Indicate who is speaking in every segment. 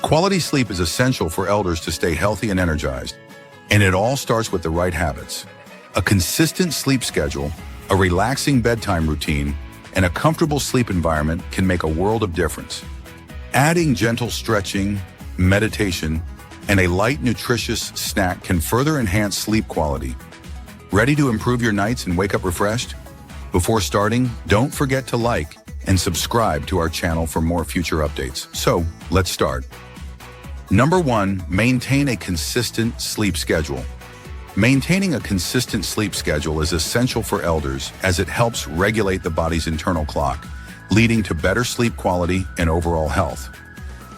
Speaker 1: Quality sleep is essential for elders to stay healthy and energized, and it all starts with the right habits. A consistent sleep schedule, a relaxing bedtime routine, and a comfortable sleep environment can make a world of difference. Adding gentle stretching, meditation, and a light, nutritious snack can further enhance sleep quality. Ready to improve your nights and wake up refreshed? Before starting, don't forget to like and subscribe to our channel for more future updates. So, let's start. Number 1, maintain a consistent sleep schedule. Maintaining a consistent sleep schedule is essential for elders as it helps regulate the body's internal clock, leading to better sleep quality and overall health.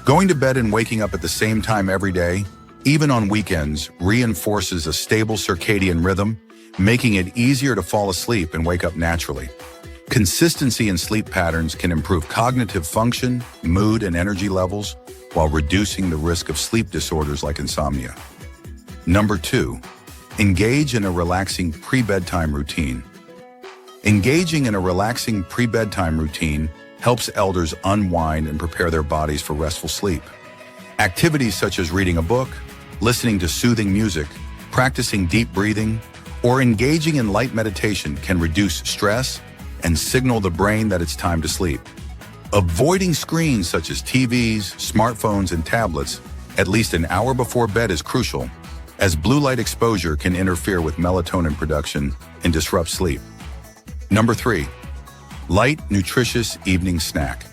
Speaker 1: Going to bed and waking up at the same time every day, even on weekends, reinforces a stable circadian rhythm, making it easier to fall asleep and wake up naturally. Consistency in sleep patterns can improve cognitive function, mood, and energy levels, while reducing the risk of sleep disorders like insomnia. Number 2, engage in a relaxing pre-bedtime routine. Engaging in a relaxing pre-bedtime routine helps elders unwind and prepare their bodies for restful sleep. Activities such as reading a book, listening to soothing music, practicing deep breathing, or engaging in light meditation can reduce stress and signal the brain that it's time to sleep. Avoiding screens such as TVs, smartphones, and tablets at least an hour before bed is crucial, as blue light exposure can interfere with melatonin production and disrupt sleep. Number 3, light, nutritious evening snack.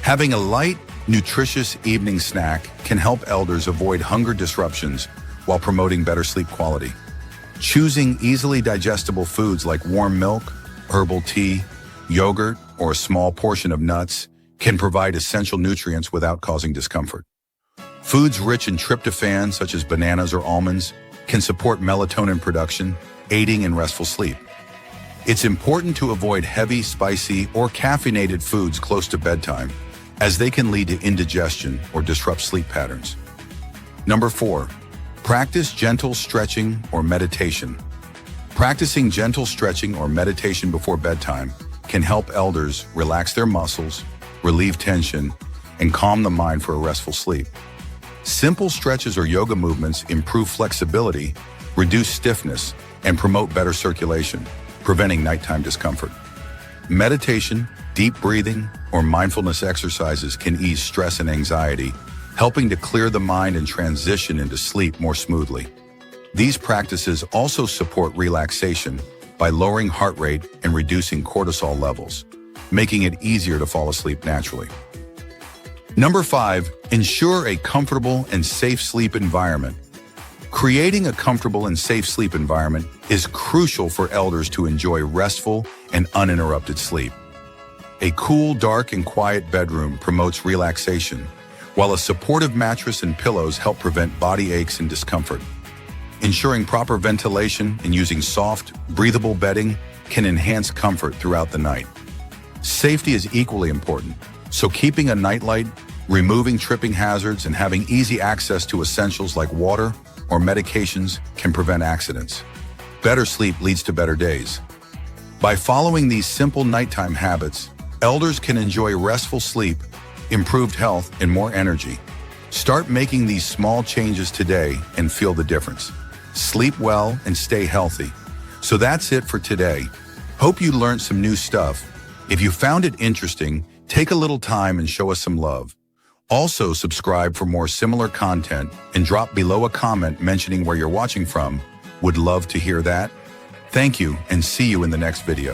Speaker 1: Having a light, nutritious evening snack can help elders avoid hunger disruptions while promoting better sleep quality. Choosing easily digestible foods like warm milk, herbal tea, yogurt, or a small portion of nuts can provide essential nutrients without causing discomfort. Foods rich in tryptophan, such as bananas or almonds, can support melatonin production, aiding in restful sleep. It's important to avoid heavy, spicy, or caffeinated foods close to bedtime, as they can lead to indigestion or disrupt sleep patterns. Number 4, practice gentle stretching or meditation. Practicing gentle stretching or meditation before bedtime can help elders relax their muscles, relieve tension, and calm the mind for a restful sleep. Simple stretches or yoga movements improve flexibility, reduce stiffness, and promote better circulation, preventing nighttime discomfort. Meditation, deep breathing, or mindfulness exercises can ease stress and anxiety, helping to clear the mind and transition into sleep more smoothly. These practices also support relaxation by lowering heart rate and reducing cortisol levels, making it easier to fall asleep naturally. Number 5, ensure a comfortable and safe sleep environment. Creating a comfortable and safe sleep environment is crucial for elders to enjoy restful and uninterrupted sleep. A cool, dark, and quiet bedroom promotes relaxation, while a supportive mattress and pillows help prevent body aches and discomfort. Ensuring proper ventilation and using soft, breathable bedding can enhance comfort throughout the night. Safety is equally important, so keeping a nightlight, removing tripping hazards, and having easy access to essentials like water or medications can prevent accidents. Better sleep leads to better days. By following these simple nighttime habits, elders can enjoy restful sleep, improved health, and more energy. Start making these small changes today and feel the difference. Sleep well and stay healthy. So that's it for today. Hope you learned some new stuff. If you found it interesting, take a little time and show us some love. Also, subscribe for more similar content and drop below a comment mentioning where you're watching from. Would love to hear that. Thank you and see you in the next video.